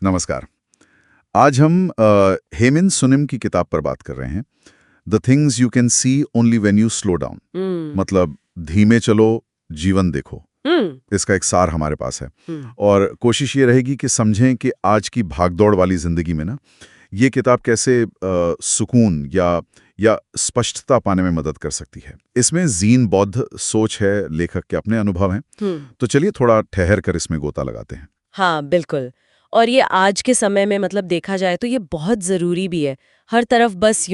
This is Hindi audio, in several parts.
नमस्कार। आज हम हेमंत सुनिम की किताब पर बात कर रहे हैं। The things you can see only when you slow down. मतलब धीमे चलो, जीवन देखो। इसका एक सार हमारे पास है और कोशिश ये रहेगी कि समझें कि आज की भागदौड़ वाली जिंदगी में ना ये किताब कैसे सुकून या स्पष्टता पाने में मदद कर सकती है। इसमें जीन बौद्ध सोच है, लेखक के अपने अनुभव हैं। तो चलिए थोड़ा ठहर कर इसमें गोता लगाते हैं। हाँ, बिल्कुल। और ये आज के समय में मतलब देखा जाए तो ये बहुत ज़रूरी भी है। हर तरफ बस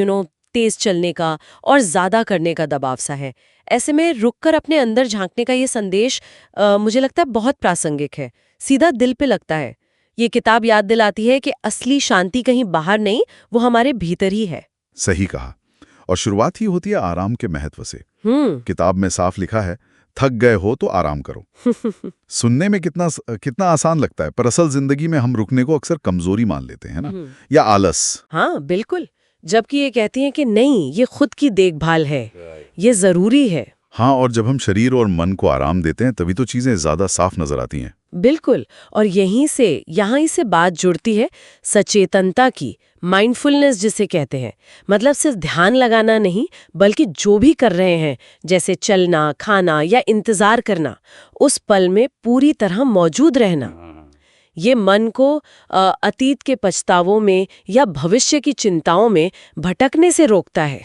तेज़ चलने का और ज़्यादा करने का दबाव सा है। ऐसे में रुककर अपने अंदर झांकने का ये संदेश मुझे लगता है बहुत प्रासंगिक है, सीधा दिल पे लगता है। ये किताब याद दिलाती है कि असली शांति कहीं बाहर नहीं, वो हमारे भीतर ही है। सही कहा। और शुरुआत ही होती है आराम के महत्व से। किताब में साफ लिखा है, थक गए हो तो आराम करो। सुनने में कितना आसान लगता है, पर असल जिंदगी में हम रुकने को अक्सर कमजोरी मान लेते हैं ना, या आलस। हाँ, बिल्कुल। जबकि ये कहती हैं कि नहीं, ये खुद की देखभाल है, ये जरूरी है। हाँ, और जब हम शरीर और मन को आराम देते हैं तभी तो चीजें ज्यादा साफ नजर आती हैं। बिल्कुल। और यहाँ से बात जुड़ती है सचेतनता की, माइंडफुलनेस जिसे कहते हैं। मतलब सिर्फ ध्यान लगाना नहीं, बल्कि जो भी कर रहे हैं, जैसे चलना, खाना या इंतजार करना, उस पल में पूरी तरह मौजूद रहना। ये मन को अतीत के पछतावों में या भविष्य की चिंताओं में भटकने से रोकता है।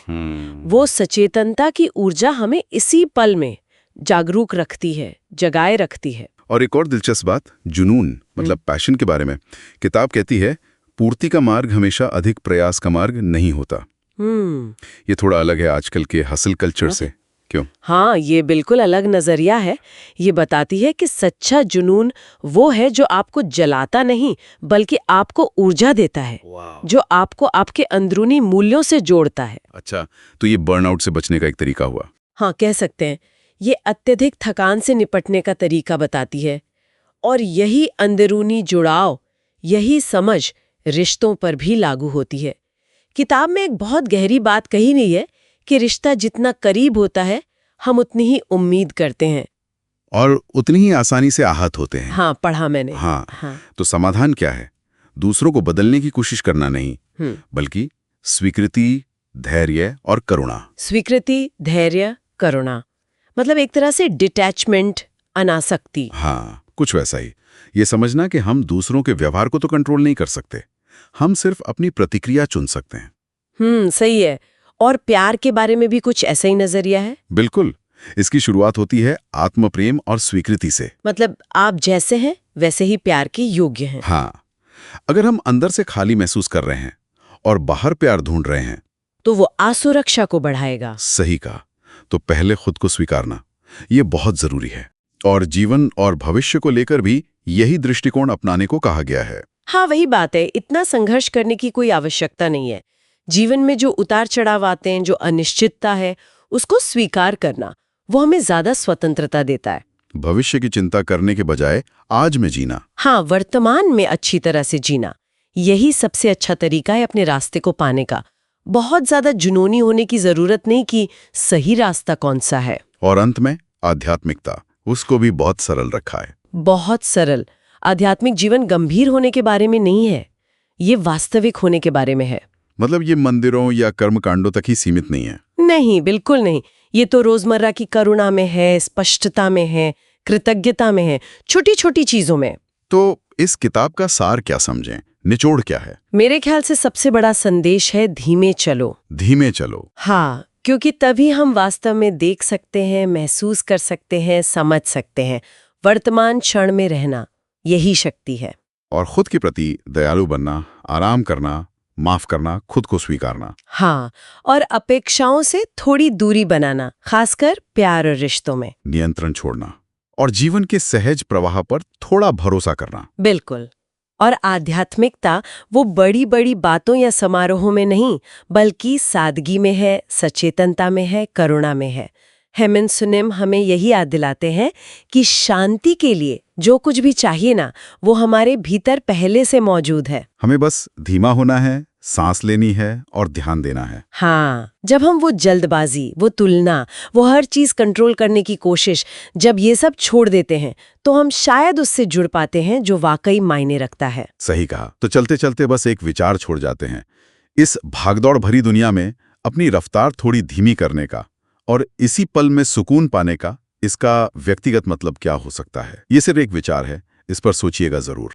वो सचेतनता की ऊर्जा हमें इसी पल में जागरूक रखती है, जगाए रखती है। और एक और दिलचस्प बात, जुनून मतलब पैशन के बारे में किताब कहती है, पूर्ति का मार्ग हमेशा अधिक प्रयास का मार्ग नहीं होता। ये थोड़ा अलग है आजकल के हसल कल्चर से। क्यों? हाँ, ये बिल्कुल अलग नजरिया है। ये बताती है कि सच्चा जुनून वो है जो आपको जलाता नहीं, बल्कि आपको ऊर्जा देता है, जो आपको आपके अंदरूनी मूल्यों से जोड़ता है। अच्छा, तो ये बर्नआउट से बचने का एक तरीका हुआ। हाँ, कह सकते हैं। ये अत्यधिक थकान से निपटने का तरीका बताती है। और यही अंदरूनी जुड़ाव, यही समझ रिश्तों पर भी लागू होती है। किताब में एक बहुत गहरी बात कही नहीं है कि रिश्ता जितना करीब होता है, हम उतनी ही उम्मीद करते हैं और उतनी ही आसानी से आहत होते हैं। हाँ, पढ़ा मैंने। हाँ। तो समाधान क्या है? दूसरों को बदलने की कोशिश करना नहीं, बल्कि स्वीकृति, धैर्य और करुणा। स्वीकृति, धैर्य, करुणा, मतलब एक तरह से डिटैचमेंट, अनासक्ति। हाँ, कुछ वैसा ही। ये समझना कि हम दूसरों के व्यवहार को तो कंट्रोल नहीं कर सकते, हम सिर्फ अपनी प्रतिक्रिया चुन सकते हैं। सही है। और प्यार के बारे में भी कुछ ऐसा ही नजरिया है। बिल्कुल। इसकी शुरुआत होती है आत्म प्रेम और स्वीकृति से। मतलब आप जैसे हैं वैसे ही प्यार के योग्य हैं। हाँ, अगर हम अंदर से खाली महसूस कर रहे हैं और बाहर प्यार ढूंढ रहे हैं, तो वो असुरक्षा को बढ़ाएगा। सही कहा। तो पहले खुद को स्वीकारना, ये बहुत जरूरी है। और जीवन और भविष्य को लेकर भी यही दृष्टिकोण अपनाने को कहा गया है। हाँ, वही बात है। इतना संघर्ष करने की कोई आवश्यकता नहीं है। जीवन में जो उतार चढ़ाव आते हैं, जो अनिश्चितता है, उसको स्वीकार करना, वो हमें ज्यादा स्वतंत्रता देता है। भविष्य की चिंता करने के बजाय आज में जीना। हाँ, वर्तमान में अच्छी तरह से जीना, यही सबसे अच्छा तरीका है अपने रास्ते को पाने का। बहुत ज्यादा जुनूनी होने की जरूरत नहीं कि सही रास्ता कौन सा है। और अंत में आध्यात्मिकता, उसको भी बहुत सरल रखा है। बहुत सरल। आध्यात्मिक जीवन गंभीर होने के बारे में नहीं है, ये वास्तविक होने के बारे में है। मतलब ये मंदिरों या कर्मकांडों तक ही सीमित नहीं है। नहीं, बिल्कुल नहीं। ये तो रोजमर्रा की करुणा में है, स्पष्टता में है, कृतज्ञता में है, छोटी छोटी चीजों में। तो इस किताब का सार क्या समझें, निचोड़ क्या है? मेरे ख्याल से सबसे बड़ा संदेश है धीमे चलो। धीमे चलो। हाँ, क्योंकि तभी हम वास्तव में देख सकते हैं, महसूस कर सकते हैं, समझ सकते हैं। वर्तमान क्षण में रहना, यही शक्ति है। और खुद के प्रति दयालु बनना, आराम करना, माफ करना, खुद को स्वीकारना। हाँ, और अपेक्षाओं से थोड़ी दूरी बनाना, खासकर प्यार और रिश्तों में। नियंत्रण छोड़ना और जीवन के सहज प्रवाह पर थोड़ा भरोसा करना। बिल्कुल। और आध्यात्मिकता वो बड़ी बड़ी बातों या समारोहों में नहीं, बल्कि सादगी में है, सचेतनता में है, करुणा में है। हेमंत सुनिम हमें यही याद दिलाते हैं कि शांति के लिए जो कुछ भी चाहिए ना, वो हमारे भीतर पहले से मौजूद है। हमें बस धीमा होना है, सांस लेनी है और ध्यान देना है। हाँ, जब हम वो जल्दबाजी, वो तुलना, वो हर चीज कंट्रोल करने की कोशिश, जब ये सब छोड़ देते हैं तो हम शायद उससे जुड़ पाते हैं जो वाकई मायने रखता है। सही कहा। तो चलते चलते बस एक विचार छोड़ जाते हैं, इस भागदौड़ भरी दुनिया में अपनी रफ्तार थोड़ी धीमी करने का और इसी पल में सुकून पाने का, इसका व्यक्तिगत मतलब क्या हो सकता है? ये सिर्फ एक विचार है, इस पर सोचिएगा जरूर।